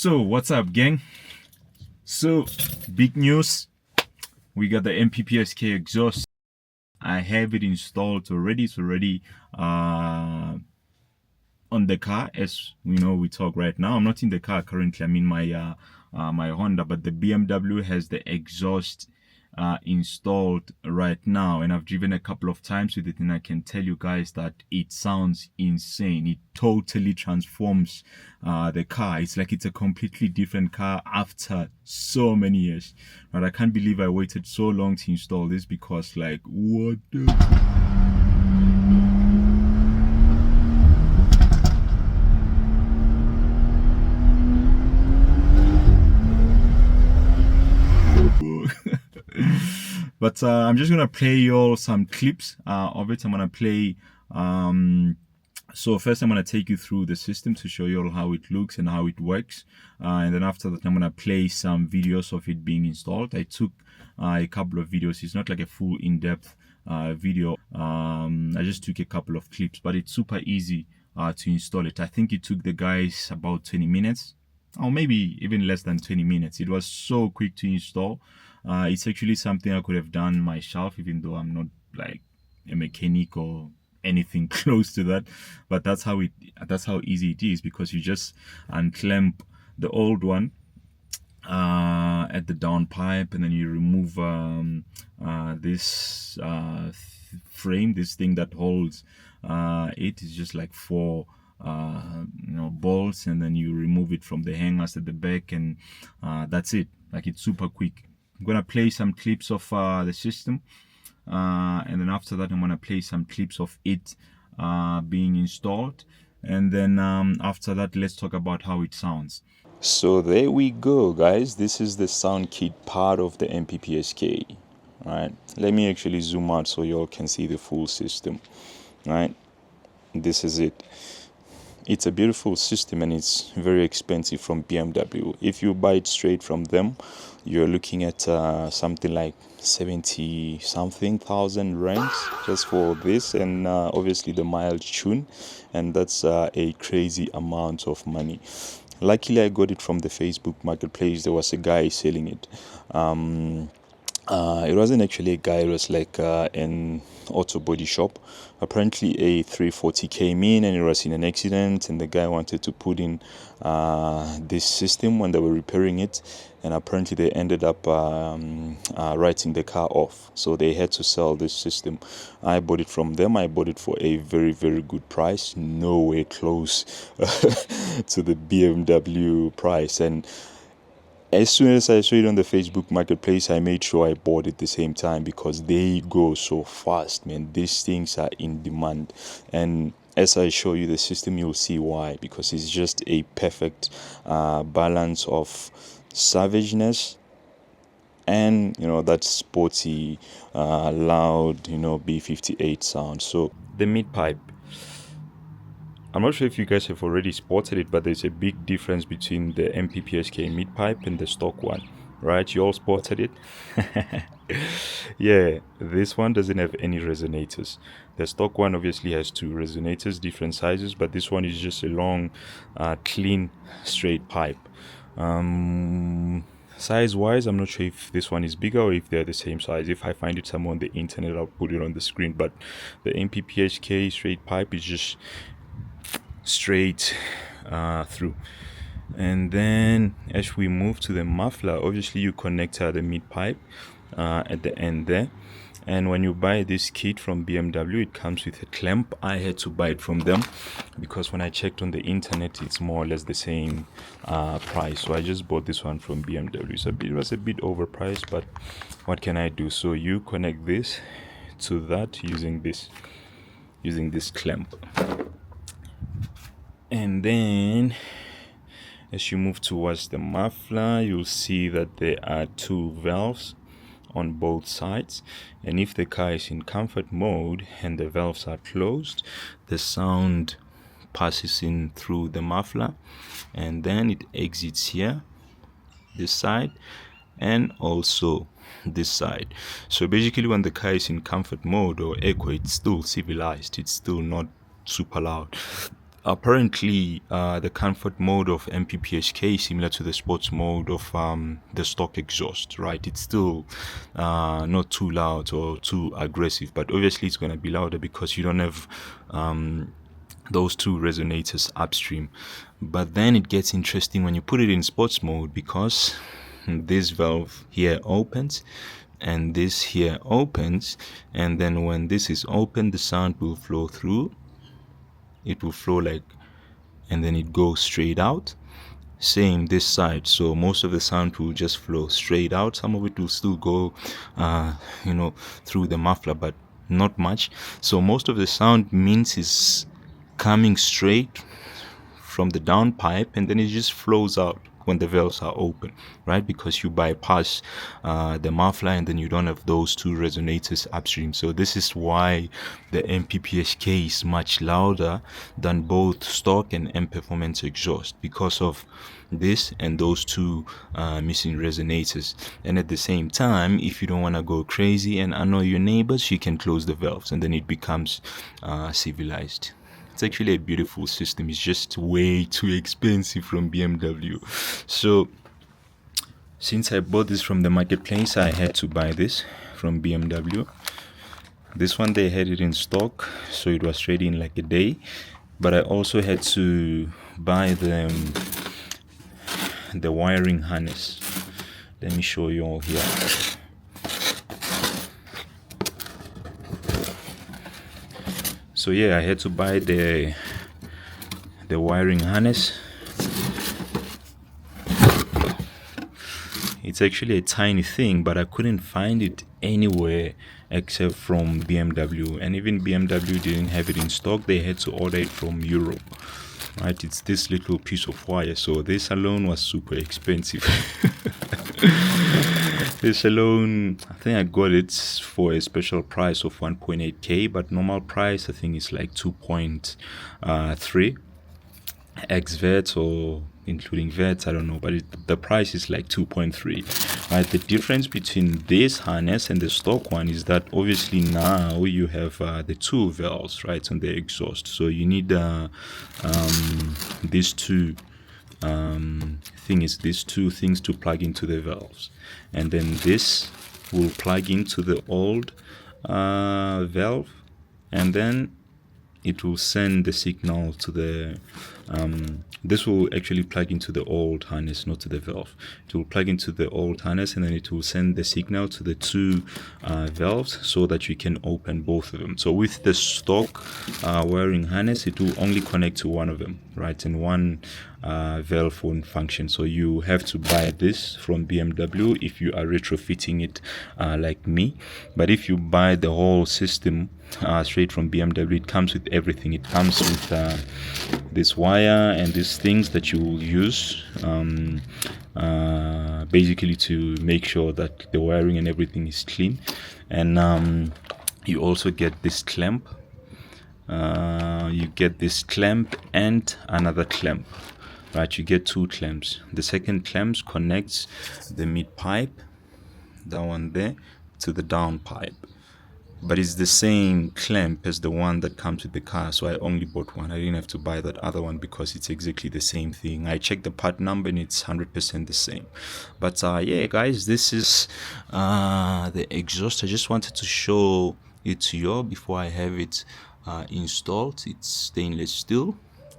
So what's up, gang? So big news, we got the Mppsk exhaust. I have it installed already. It's already on the car. As we know, we talk right now. I'm not in the car currently. I'm in my Honda, but the BMW has the exhaust installed right now, and I've driven a couple of times with it, and I can tell you guys that it sounds insane. It totally transforms the car. It's like it's a completely different car after so many years. But I can't believe I waited so long to install this, because like, what the but I'm just gonna play you all some clips of it. I'm gonna play so first I'm gonna take you through the system to show you all how it looks and how it works, and then after that I'm gonna play some videos of it being installed. I took a couple of videos. It's not like a full in-depth video. I just took a couple of clips, but it's super easy to install it. I think it took the guys about 20 minutes, or maybe even less than 20 minutes. It was so quick to install. It's actually something I could have done myself, even though I'm not like a mechanic or anything close to that. But that's how easy it is, because you just unclamp the old one at the downpipe, and then you remove this frame, this thing that holds it is just like four bolts, and then you remove it from the hangers at the back, and that's it. Like, it's super quick. I'm gonna play some clips of the system, and then after that I'm gonna play some clips of it being installed, and then after that let's talk about how it sounds. So there we go, guys. This is the sound kit part of the Mppsk. Right, let me actually zoom out so you all can see the full system. Right, this is it. It's a beautiful system, and it's very expensive from BMW. If you buy it straight from them, you're looking at something like 70 something thousand rands just for this, and obviously the mild tune, and that's a crazy amount of money. Luckily I got it from the Facebook marketplace. There was a guy selling it. It wasn't actually a guy, it was like an auto body shop. Apparently a 340 came in and it was in an accident, and the guy wanted to put in this system when they were repairing it, and apparently they ended up writing the car off, so they had to sell this system. I bought it from them. I bought it for a very, very good price, nowhere close to the BMW price. And as soon as I saw it on the Facebook marketplace, I made sure I bought it the same time, because they go so fast, man. These things are in demand, and as I show you the system, you'll see why, because it's just a perfect balance of savageness and that sporty loud B58 sound. So the mid pipe, I'm not sure if you guys have already spotted it, but there's a big difference between the Mppsk mid pipe and the stock one, right? You all spotted it? Yeah, this one doesn't have any resonators. The stock one obviously has two resonators, different sizes, but this one is just a long, clean, straight pipe. Size wise, I'm not sure if this one is bigger or if they're the same size. If I find it somewhere on the internet, I'll put it on the screen. But the Mppsk straight pipe is just straight through. And then as we move to the muffler, obviously you connect the mid pipe at the end there. And when you buy this kit from BMW, it comes with a clamp. I had to buy it from them because when I checked on the internet, it's more or less the same price. So I just bought this one from BMW. So it was a bit overpriced, but what can I do? So you connect this to that using this clamp. And then as you move towards the muffler, you'll see that there are two valves on both sides, and if the car is in comfort mode and the valves are closed, the sound passes in through the muffler and then it exits here, this side, and also this side. So basically when the car is in comfort mode or eco, it's still civilized, it's still not super loud. Apparently, the comfort mode of Mppsk is similar to the sports mode of the stock exhaust, right? It's still not too loud or too aggressive, but obviously it's going to be louder because you don't have those two resonators upstream. But then it gets interesting when you put it in sports mode, because this valve here opens and this here opens, and then when this is open, the sound will flow through. It will flow like, and then it goes straight out. Same this side, so most of the sound will just flow straight out. Some of it will still go through the muffler, but not much. So most of the sound means is coming straight from the downpipe, and then it just flows out when the valves are open, right? Because you bypass the muffler, and then you don't have those two resonators upstream. So this is why the Mppsk is much louder than both stock and M Performance exhaust, because of this and those two missing resonators. And at the same time, if you don't want to go crazy and annoy your neighbors, you can close the valves, and then it becomes civilized. It's actually a beautiful system. It's just way too expensive from BMW. So since I bought this from the marketplace, I had to buy this from BMW. This one, they had it in stock, so it was ready in like a day. But I also had to buy the wiring harness. Let me show you all here. So yeah, I had to buy the wiring harness. It's actually a tiny thing, but I couldn't find it anywhere except from BMW, and even BMW didn't have it in stock. They had to order it from Europe, right? It's this little piece of wire, so this alone was super expensive. This alone, I think I got it for a special price of 1.8k, but normal price I think is like 2.3 ex VAT, or including VAT, I don't know, but the price is like 2.3, right? The difference between this harness and the stock one is that obviously now you have the two valves, right, on the exhaust. So you need these two these two things to plug into the valves, and then this will plug into the old valve, and then it will send the signal to the this will actually plug into the old harness, not to the valve. It will plug into the old harness, and then it will send the signal to the two valves so that you can open both of them. So with the stock wiring harness, it will only connect to one of them, right? And one valve won't function. So you have to buy this from BMW if you are retrofitting it like me. But if you buy the whole system straight from BMW, it comes with everything. It comes with this wire and these things that you will use basically to make sure that the wiring and everything is clean. And you also get this clamp. You get this clamp and another clamp, right? You get two clamps. The second clamp connects the mid pipe, that one there, to the down pipe. But it's the same clamp as the one that comes with the car, so I only bought one. I didn't have to buy that other one because it's exactly the same thing. I checked the part number and it's 100% the same. But yeah, guys, this is the exhaust. I just wanted to show it to you before I have it installed. It's stainless steel.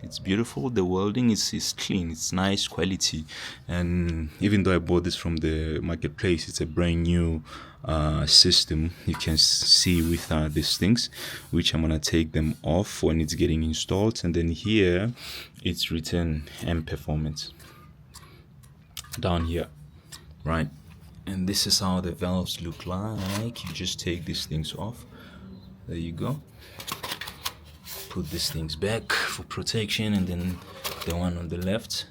It's beautiful. The welding is clean. It's nice quality. And even though I bought this from the marketplace, it's a brand new system. You can see with these things, which I'm gonna take them off when it's getting installed. And then here it's written M Performance down here, right? And this is how the valves look like. You just take these things off. There you go. Put these things back for protection, and then the one on the left.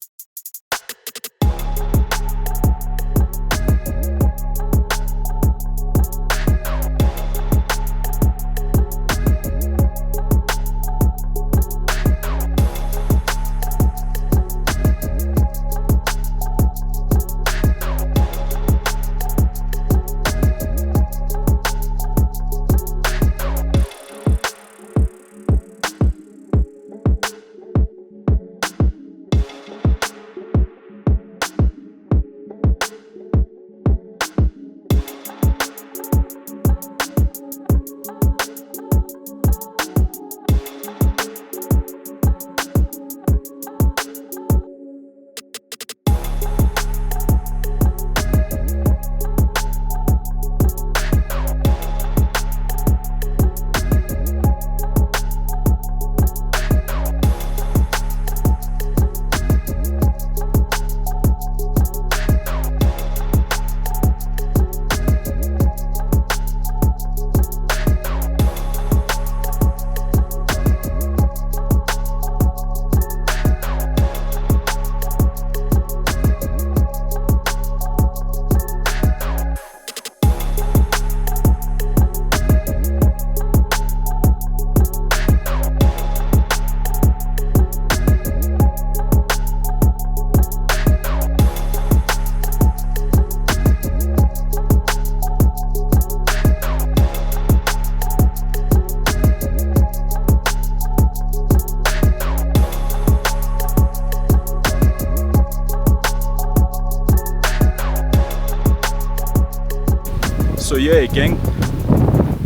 yeah, gang,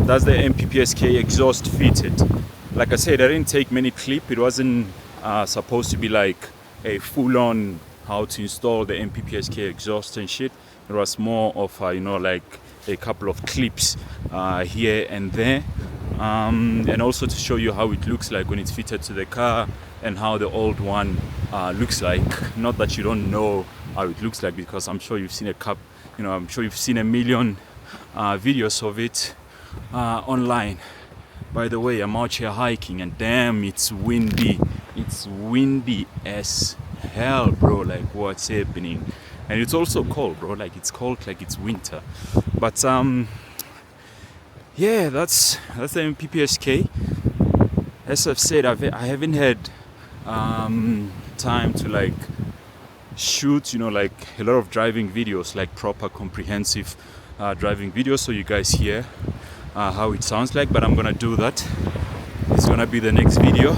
that's the Mppsk exhaust fitted. Like I said, I didn't take many clips. It wasn't supposed to be like a full-on how to install the Mppsk exhaust and shit. It was more of you know, like a couple of clips here and there, and also to show you how it looks like when it's fitted to the car and how the old one looks like. Not that you don't know how it looks like, because I'm sure you've seen I'm sure you've seen a million videos of it online. By the way, I'm out here hiking and damn, it's windy. It's windy as hell, bro. Like, what's happening? And it's also cold, bro. Like, it's cold like it's winter. But yeah, that's the Mppsk. As I've said, I haven't had time to like shoot, you know, like a lot of driving videos, like proper comprehensive driving videos, so you guys hear how it sounds like. But I'm gonna do that. It's gonna be the next video.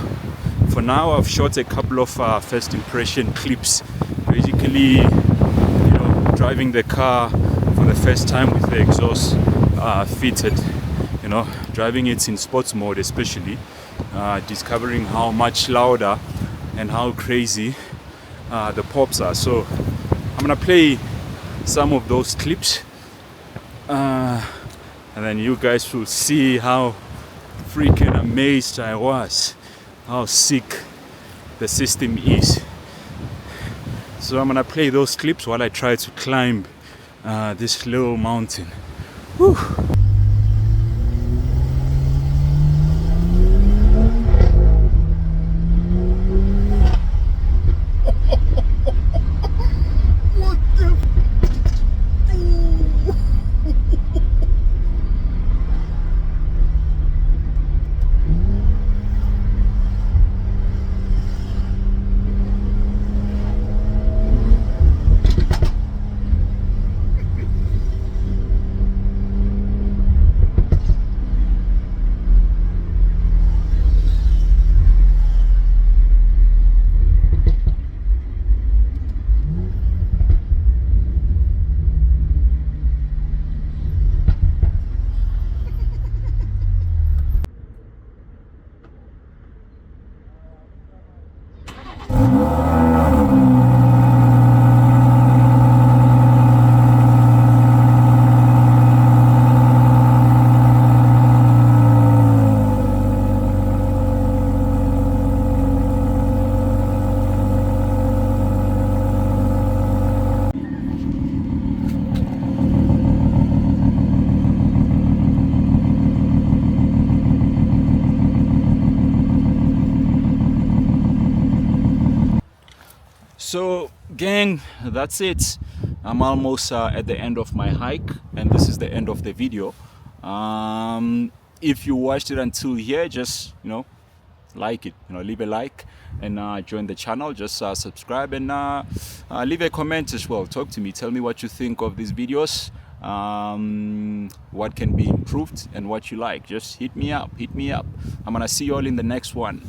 For now, I've shot a couple of first impression clips, basically, you know, driving the car for the first time with the exhaust fitted, you know, driving it in sports mode, especially discovering how much louder and how crazy the pops are. So I'm gonna play some of those clips, and then you guys will see how freaking amazed I was, how sick the system is. So I'm gonna play those clips while I try to climb this little mountain. Whew. So gang, that's it. I'm almost at the end of my hike, and this is the end of the video. If you watched it until here, just, you know, like it, you know, leave a like, and join the channel. Just subscribe, and leave a comment as well. Talk to me, tell me what you think of these videos, what can be improved and what you like. Just hit me up. I'm gonna see you all in the next one.